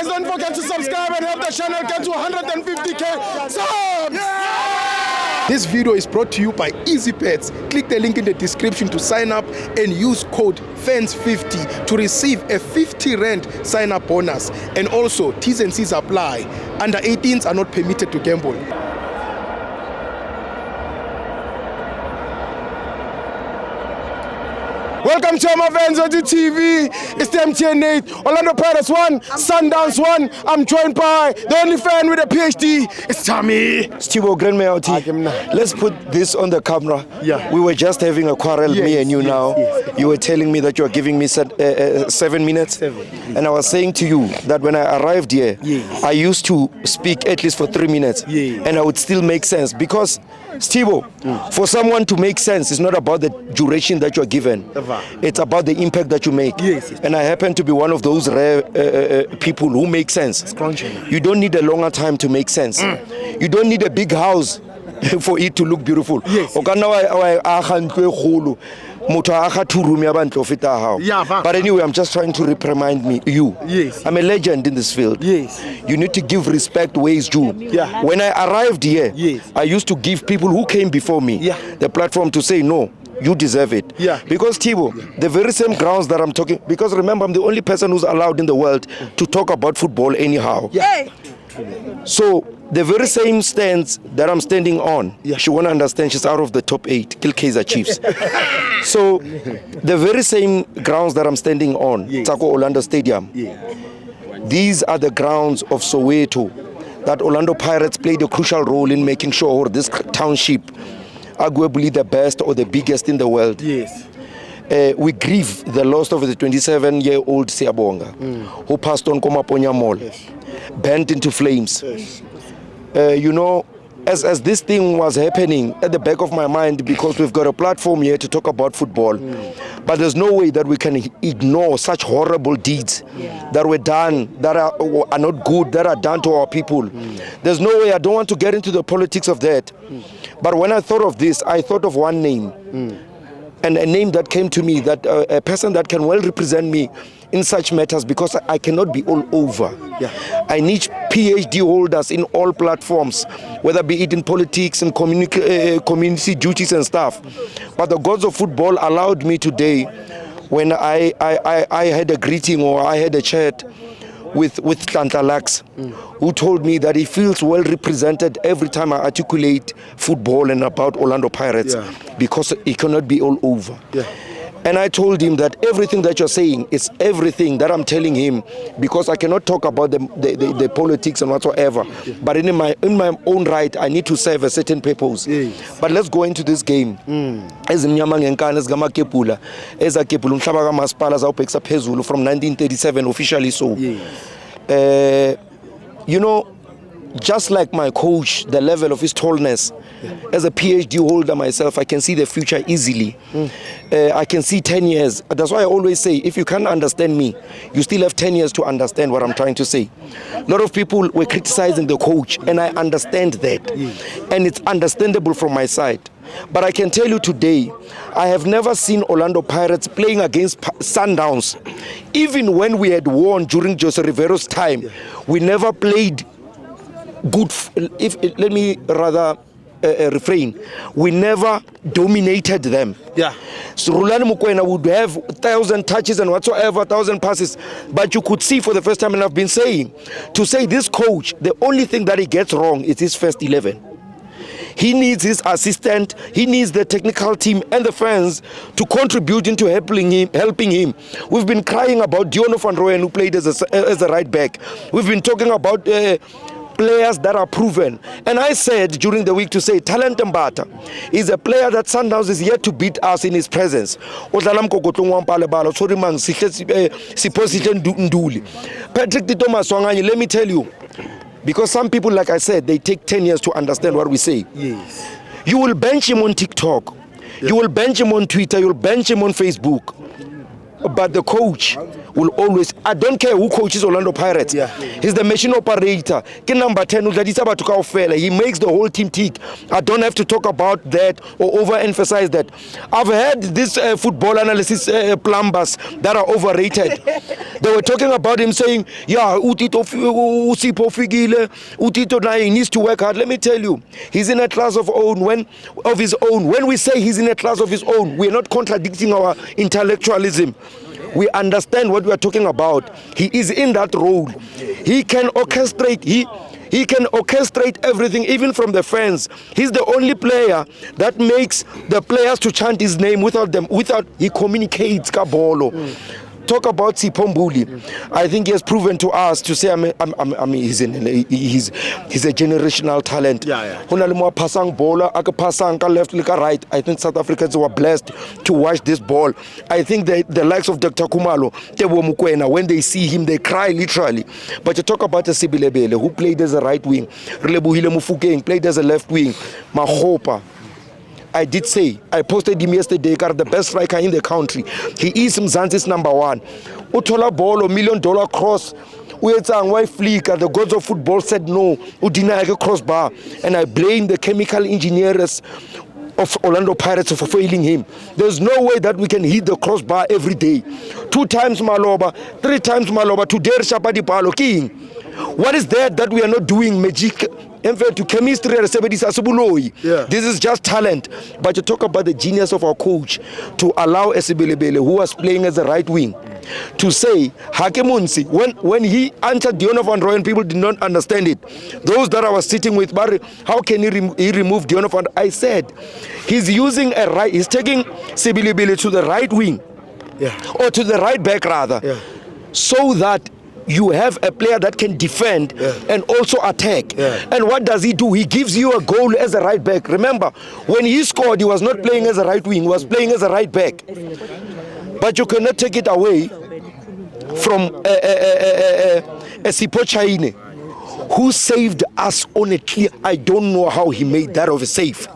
Guys, don't forget to subscribe and help the channel get to 150k subs. This video is brought to you by EASYBET. Click the link in the description to sign up and use code FANS50 to receive a 50 Rand sign-up bonus. And also, T&Cs apply. Under 18s are not permitted to gamble. Welcome to my FANS Wethu TV. It's the MTN8. Orlando Pirates 1, Sundowns 1. I'm joined by the only fan with a PhD. It's Tommy. Stibo Grandmayoti. Let's put this on the camera. Yeah. We were just having a quarrel, me and you now. You were telling me that you are giving me 7 minutes. And I was saying to you that when I arrived here, I used to speak at least for 3 minutes. And I would still make sense. Because, Stibo, for someone to make sense, it's not about the duration that you are given. It's about the impact that you make. And I happen to be one of those rare people who make sense. You don't need a longer time to make sense. You don't need a big house for it to look beautiful. But anyway, I'm just trying to reprimand you. I'm a legend in this field. You need to give respect where it's due. When I arrived here, I used to give people who came before me the platform to say, no, you deserve it. Because Tibo, the very same grounds that I'm talking, because remember, I'm the only person who's allowed in the world to talk about football anyhow. So the very same stance that I'm standing on, she won't understand, she's out of the top 8, Kill Kaizer Chiefs. So the very same grounds that I'm standing on, Tsako Orlando Stadium, these are the grounds of Soweto that Orlando Pirates played a crucial role in making sure this township arguably the best or the biggest in the world. We grieve the loss of the 27-year-old Siabonga, who passed on Komaponya Mall, burnt into flames. You know, as this thing was happening at the back of my mind, because we've got a platform here to talk about football, but there's no way that we can ignore such horrible deeds that were done, that are not good, that are done to our people. There's no way. I don't want to get into the politics of that. But when I thought of this, I thought of one name. And a name that came to me, that a person that can well represent me in such matters, because I cannot be all over. I need PhD holders in all platforms, whether be it in politics and community duties and stuff. But the gods of football allowed me today, when I had a greeting or I had a chat with Tlantalax, who told me that he feels well represented every time I articulate football and about Orlando Pirates, because it cannot be all over. And I told him that everything that you're saying is everything that I'm telling him, because I cannot talk about the politics and whatsoever. But in my own right, I need to serve a certain purpose. But let's go into this game. As from 1937 officially so. You know, just like my coach, the level of his tallness, as a PhD holder myself, I can see the future easily. I can see 10 years. That's why I always say, if you can't understand me, you still have 10 years to understand what I'm trying to say. A lot of people were criticizing the coach, and I understand that. And it's understandable from my side. But I can tell you today, I have never seen Orlando Pirates playing against Sundowns. Even when we had won during Jose Rivero's time, we never played good. Let me rather refrain. We never dominated them. So Rulani Mukwena would have 1,000 touches and whatsoever, 1,000 passes. But you could see for the first time, and I've been saying, to say this coach, the only thing that he gets wrong is his first 11. He needs his assistant, he needs the technical team and the fans to contribute into helping him. We've been crying about Diono van Rooyen, who played as a right back. We've been talking about players that are proven. And I said during the week to say, Talent Mbata is a player that Sundowns is yet to beat us in his presence. Patrick Thomas Wangani, let me tell you, because some people, like I said, they take 10 years to understand what we say. You will bench him on TikTok. You will bench him on Twitter. You'll bench him on Facebook. But the coach will always, I don't care who coaches Orlando Pirates. He's the machine operator. Number 10, he makes the whole team tick. I don't have to talk about that or overemphasize that. I've heard this football analysis plumbers that are overrated. They were talking about him saying, yeah, Utito Usipo Figile, Utito Nai needs to work hard. Let me tell you, he's in a class of his own. When we say he's in a class of his own, we're not contradicting our intellectualism. We understand what we are talking about. He is in that role. He can orchestrate. He can orchestrate everything, even from the fans. He's the only player that makes the players to chant his name without he communicates kabolo. Talk about Sipombuli. I think he has proven to us to say, he's a generational talent. Passang bowler, passang left, right. I think South Africans were blessed to watch this ball. I think the likes of Dr. Kumalo, Tebo Mukwena, when they see him, they cry literally. But you talk about Sibilebele, who played as a right wing, Relebuhile Mufukeng played as a left wing, Mahopa. I did say, I posted him yesterday, the best striker in the country. He is Mzansi's #1. Utola ball, $1 million cross. Why flicker? The gods of football said no. Udina crossbar. And I blame the chemical engineers of Orlando Pirates for failing him. There's no way that we can hit the crossbar every day. 2 times Maloba, 3 times Maloba, today Shapadi Palo King. What is that we are not doing magic? In fact, to chemistry, this is just talent. But you talk about the genius of our coach to allow Esibilebele, who was playing as a right wing, to say, Hakemunsi, when he answered Dionne van Rooyen, people did not understand it. Those that I was sitting with, Barry, how can he remove Dionne van Rooyen? I said, he's using he's taking Sibilebele to the right wing, or to the right back rather, so that you have a player that can defend and also attack. And what does he do? He gives you a goal as a right back. Remember, when he scored, he was not playing as a right wing, he was playing as a right back. But you cannot take it away from a Sipo Chaine, who saved us on a clear. I don't know how he made that of a save.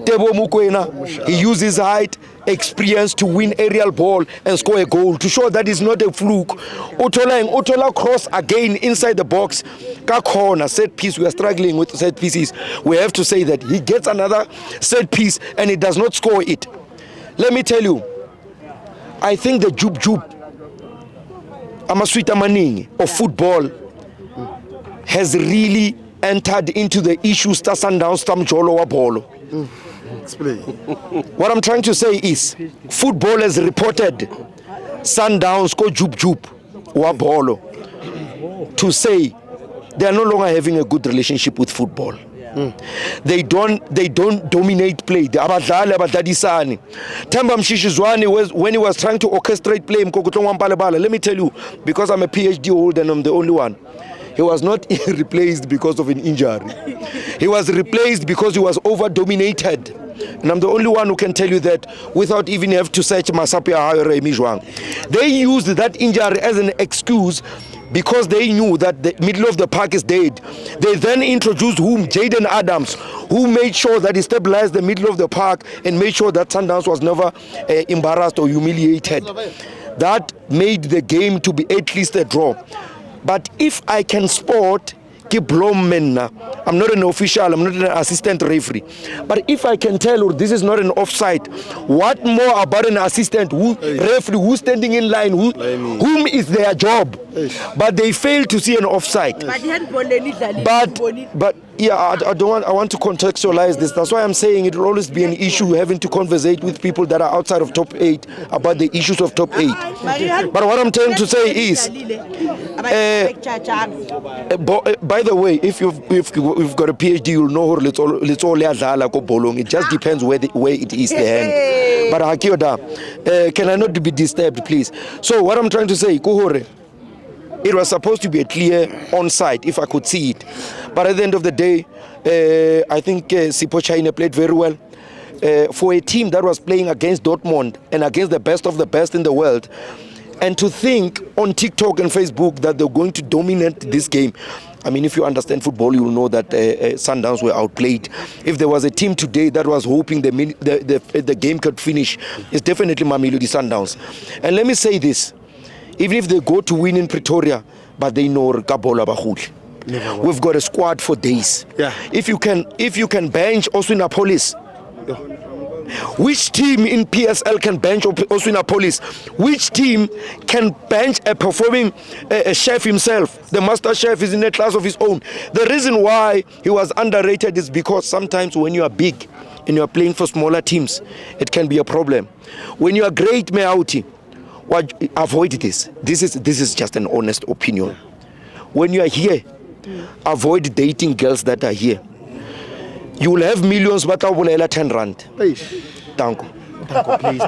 Tebo Mukwena, he uses height, experience to win aerial ball and score a goal, to show that it's not a fluke. Otola cross again inside the box. Ka corner, set piece. We are struggling with set pieces. We have to say that he gets another set piece and he does not score it. Let me tell you, I think the Jub Amaswita Maning of football has really entered into the issues that Sundowns Tamjolo wa bolo. Explain. What I'm trying to say is, football has reported Sundowns ko Jub wa bolo to say they are no longer having a good relationship with football. They don't dominate play. The abadlali abadladisani. Themba Mshishizwane, when he was trying to orchestrate play, let me tell you, because I'm a PhD holder and I'm the only one, he was not replaced because of an injury. He was replaced because he was over-dominated. And I'm the only one who can tell you that without even have to search Masapia Hayore Mijwang. They used that injury as an excuse because they knew that the middle of the park is dead. They then introduced Jaden Adams, who made sure that he stabilized the middle of the park and made sure that Sundowns was never embarrassed or humiliated. That made the game to be at least a draw. But if I can spot I'm not an official, I'm not an assistant referee, but if I can tell this is not an offside, what more about an assistant referee who's standing in line, whom is their job, but they fail to see an offside. But yeah, I want to contextualize this. That's why I'm saying it will always be an issue having to conversate with people that are outside of top 8 about the issues of top 8. But what I'm trying to say is, by the way, if you've got a PhD, you'll know it just depends where it is the hand. But Hakioda, can I not be disturbed, please? So what I'm trying to say, Kuhore, it was supposed to be a clear onside if I could see it. But at the end of the day, I think Sipo Chaine played very well. For a team that was playing against Dortmund and against the best of the best in the world, and to think on TikTok and Facebook that they're going to dominate this game. I mean, if you understand football, you will know that Sundowns were outplayed. If there was a team today that was hoping the game could finish, it's definitely Mamelodi Sundowns. And let me say this. Even if they go to win in Pretoria, but they know Kabola Bahul. We've got a squad for days. If you can bench also in Police, Which team in PSL can bench Oswina Police? Which team can bench a performing a chef himself? The master chef is in a class of his own. The reason why he was underrated is because sometimes when you are big and you are playing for smaller teams, it can be a problem. When you are great, Meauti, avoid this. This is just an honest opinion. When you are here, avoid dating girls that are here. You will have millions, but I will 10 rand. Hey. Thank you. Please.